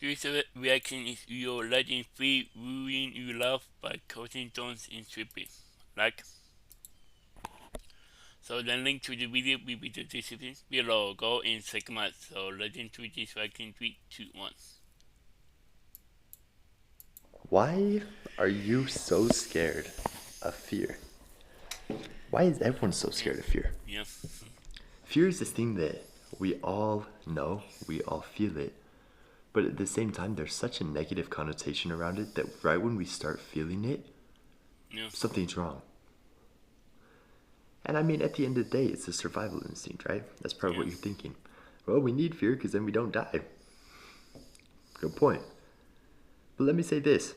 This reaction is your letting free ruin you love by causing zones in tripping. Like, so the link to the video will be the description below. Go in second month. So let's into this reaction 3, 2, 1. Why are you so scared of fear? Why is everyone so Yeah. scared of fear? Yeah. Fear is this thing that we all know, we all feel it, but at the same time, there's such a negative connotation around it that right when we start feeling it, Yeah. something's wrong. And I mean, at the end of the day, it's a survival instinct, right? That's probably Yeah. what you're thinking. Well, we need fear because then we don't die. Good point. But let me say this.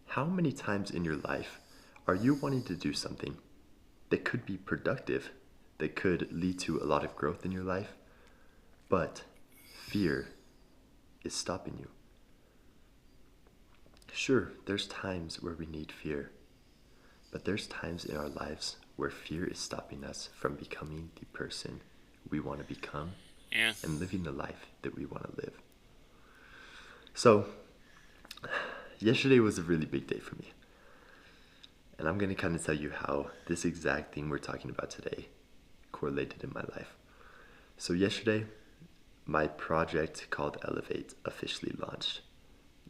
How many times in your life are you wanting to do something that could be productive, that could lead to a lot of growth in your life, but fear is stopping you? Sure, there's times where we need fear, but there's times in our lives where fear is stopping us from becoming the person we want to become Yeah. and living the life that we want to live. So, yesterday was a really big day for me. And I'm going to kind of tell you how this exact thing we're talking about today correlated in my life. So, yesterday, my project called Elevate officially launched.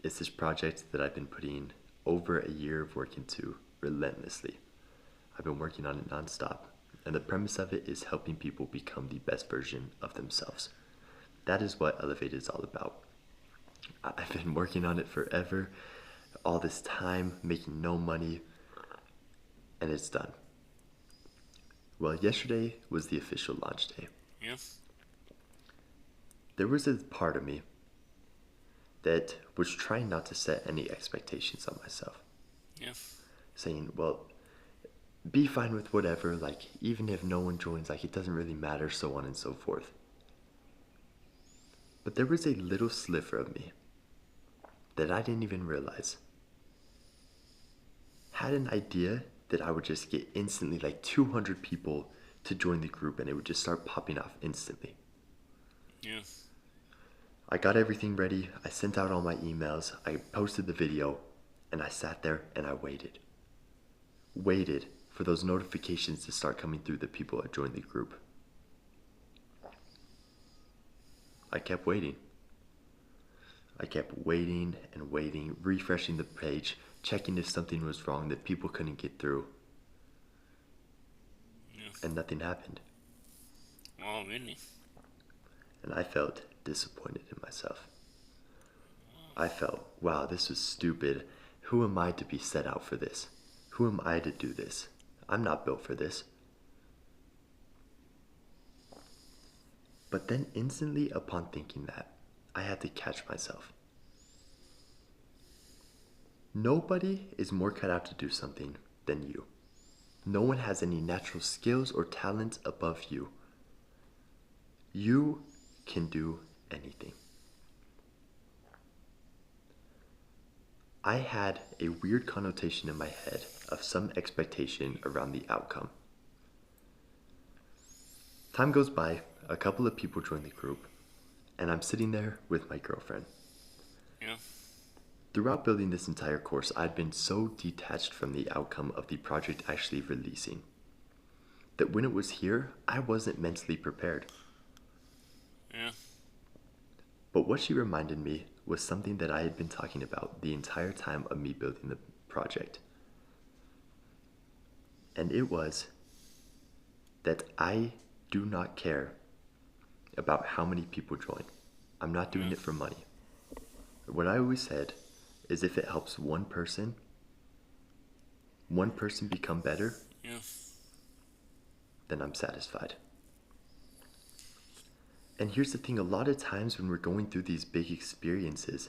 It's this project that I've been putting over a year of work into relentlessly. I've been working on it nonstop, and the premise of it is helping people become the best version of themselves. That is what Elevate is all about. I've been working on it forever, all this time, making no money, and it's done. Well, yesterday was the official launch day. Yeah. There was a part of me that was trying not to set any expectations on myself, Yeah. saying, well, be fine with whatever, like, even if no one joins, like, it doesn't really matter, so on and so forth. But there was a little sliver of me that I didn't even realize had an idea that I would just get instantly like 200 people to join the group and it would just start popping off instantly. Yeah. I got everything ready, I sent out all my emails, I posted the video, and I sat there and I waited. Waited for those notifications to start coming through the people that joined the group. I kept waiting. I kept waiting and waiting, refreshing the page, checking if something was wrong that people couldn't get through, Yeah. and nothing happened. Oh, really? And I felt disappointed in myself. I felt, wow, this was stupid. Who am I to be set out for this? Who am I to do this? I'm not built for this. But then, instantly upon thinking that, I had to catch myself. Nobody is more cut out to do something than you. No one has any natural skills or talents above you. You can do anything. I had a weird connotation in my head of some expectation around the outcome. Time goes by, a couple of people join the group, and I'm sitting there with my girlfriend. Yeah. Throughout building this entire course, I'd been so detached from the outcome of the project actually releasing that when it was here, I wasn't mentally prepared. Yeah. But what she reminded me was something that I had been talking about the entire time of me building the project. And it was that I do not care about how many people join. I'm not doing Yeah. it for money. What I always said is if it helps one person become better, Yeah. then I'm satisfied. And here's the thing, a lot of times when we're going through these big experiences,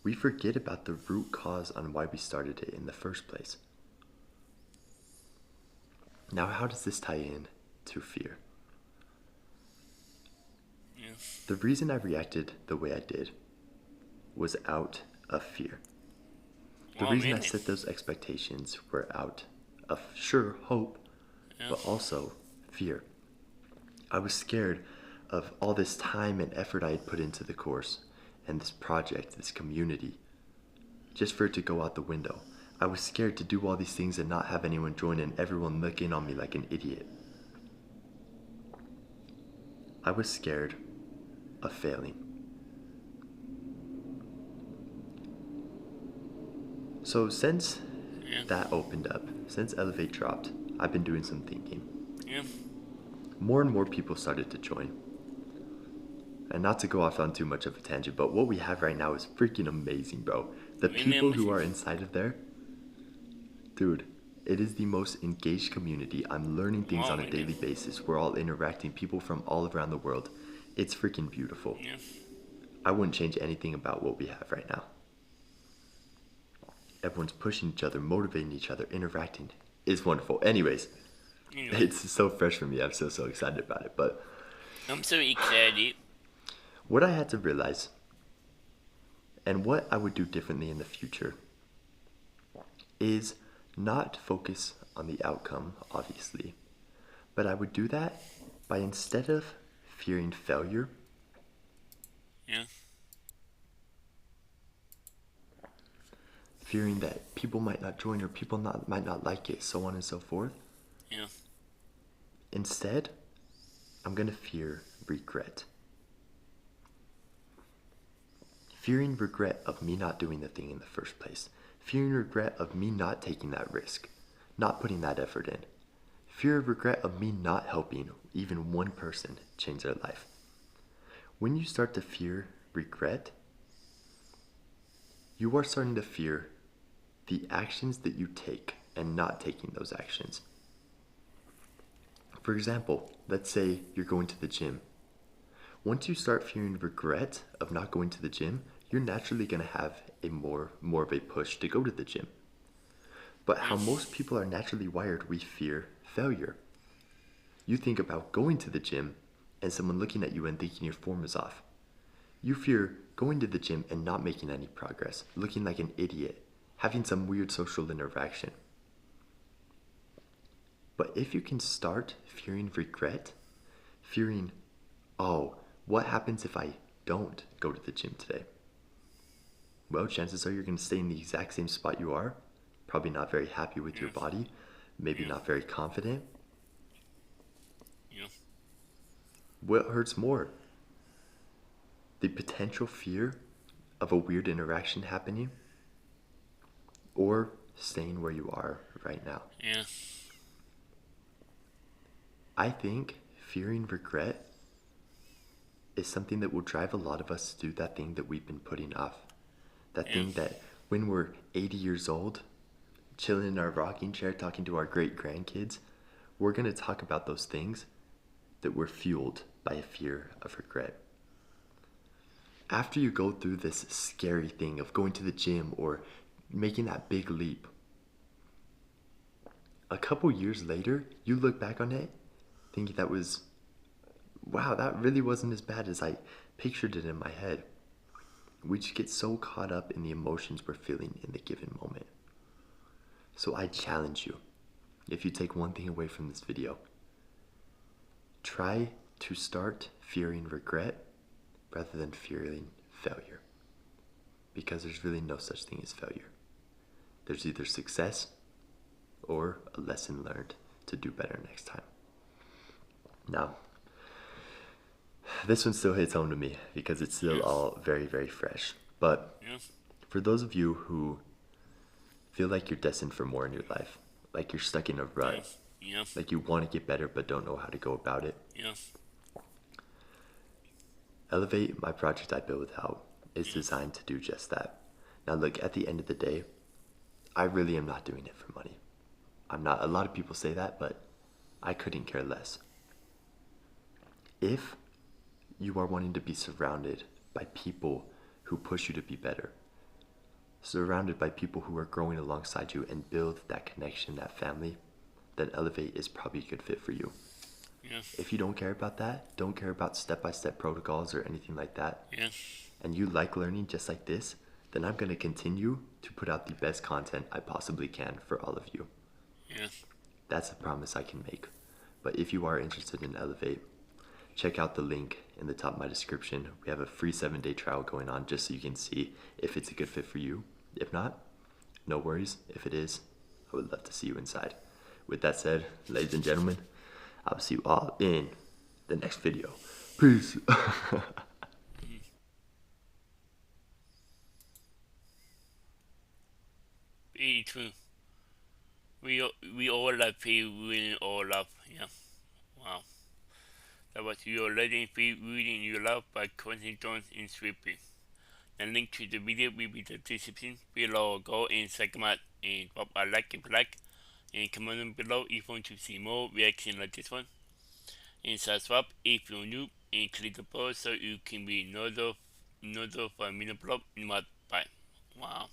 we forget about the root cause on why we started it in the first place. Now, how does this tie in to fear? Yeah. The reason I reacted the way I did was out of fear. The Oh, reason I really? set those expectations were out of, sure, hope, Yeah. but also fear. I was scared of all this time and effort I had put into the course and this project, this community, just for it to go out the window. I was scared to do all these things and not have anyone join and everyone looking on me like an idiot. I was scared of failing. So since Yeah. that opened up, since Elevate dropped, I've been doing some thinking. Yeah. More and more people started to join. And not to go off on too much of a tangent, but what we have right now is freaking amazing, bro. The Really people who amazing. are inside of there, dude, it is the most engaged community. I'm learning things Wow, on a really. daily basis. We're all interacting, people from all around the world. It's freaking beautiful. Yeah. I wouldn't change anything about what we have right now. Everyone's pushing each other, motivating each other, interacting. It's wonderful. Anyways, Anyway, it's so fresh for me. I'm so excited about it. But I'm so excited. what I had to realize and what I would do differently in the future is not focus on the outcome, obviously, but I would do that by instead of fearing failure, Yeah. fearing that people might not join or might not like it, so on and so forth, Yeah. instead, I'm going to fear regret. Fearing regret of me not doing the thing in the first place. Fearing regret of me not taking that risk, not putting that effort in. Fear of regret of me not helping even one person change their life. When you start to fear regret, you are starting to fear the actions that you take and not taking those actions. For example, let's say you're going to the gym. Once you start fearing regret of not going to the gym, you're naturally going to have a more of a push to go to the gym. But how most people are naturally wired, we fear failure. You think about going to the gym and someone looking at you and thinking your form is off. You fear going to the gym and not making any progress, looking like an idiot, having some weird social interaction. But if you can start fearing regret, fearing, oh, what happens if I don't go to the gym today? Well, chances are you're going to stay in the exact same spot you are, probably not very happy with your body, maybe not very confident. Yeah. What hurts more? The potential fear of a weird interaction happening, or staying where you are right now? Yeah. I think fearing regret is something that will drive a lot of us to do that thing that we've been putting off. That Yeah. thing that when we're 80 years old, chilling in our rocking chair talking to our great grandkids, we're going to talk about those things that were fueled by a fear of regret. After you go through this scary thing of going to the gym or making that big leap, a couple years later, you look back on it thinking that was, wow, that really wasn't as bad as I pictured it in my head. We just get so caught up in the emotions we're feeling in the given moment. So I challenge you, if you take one thing away from this video, try to start fearing regret rather than fearing failure. Because there's really no such thing as failure. There's either success or a lesson learned to do better next time. Now, this one still hits home to me because it's still all very, very fresh. But Yeah. for those of you who feel like you're destined for more in your life, like you're stuck in a rut, Yeah. like you want to get better but don't know how to go about it, Yeah. Elevate, my project I built out, is designed to do just that. Now look, at the end of the day, I really am not doing it for money. I'm not. A lot of people say that, but I couldn't care less. If you are wanting to be surrounded by people who push you to be better, surrounded by people who are growing alongside you and build that connection, that family, then Elevate is probably a good fit for you. Yeah. If you don't care about that, don't care about step-by-step protocols or anything like that, Yeah. and you like learning just like this, then I'm going to continue to put out the best content I possibly can for all of you. Yeah. That's a promise I can make. But if you are interested in Elevate, check out the link in the top of my description. We have a free 7-day trial going on just so you can see if it's a good fit for you. If not, no worries. If it is, I would love to see you inside. With that said, ladies and gentlemen, I'll see you all in the next video. Peace. Very true. We all love free, we all love. Yeah. Wow. That was your legend free reading you love by Quentin Jones in Sweepy. The link to the video will be in the description below. Go and check them out and drop a like if you like. And comment below if you want to see more reaction like this one. And subscribe if you're new and click the bell so you can be notified when I upload. Bye. Wow.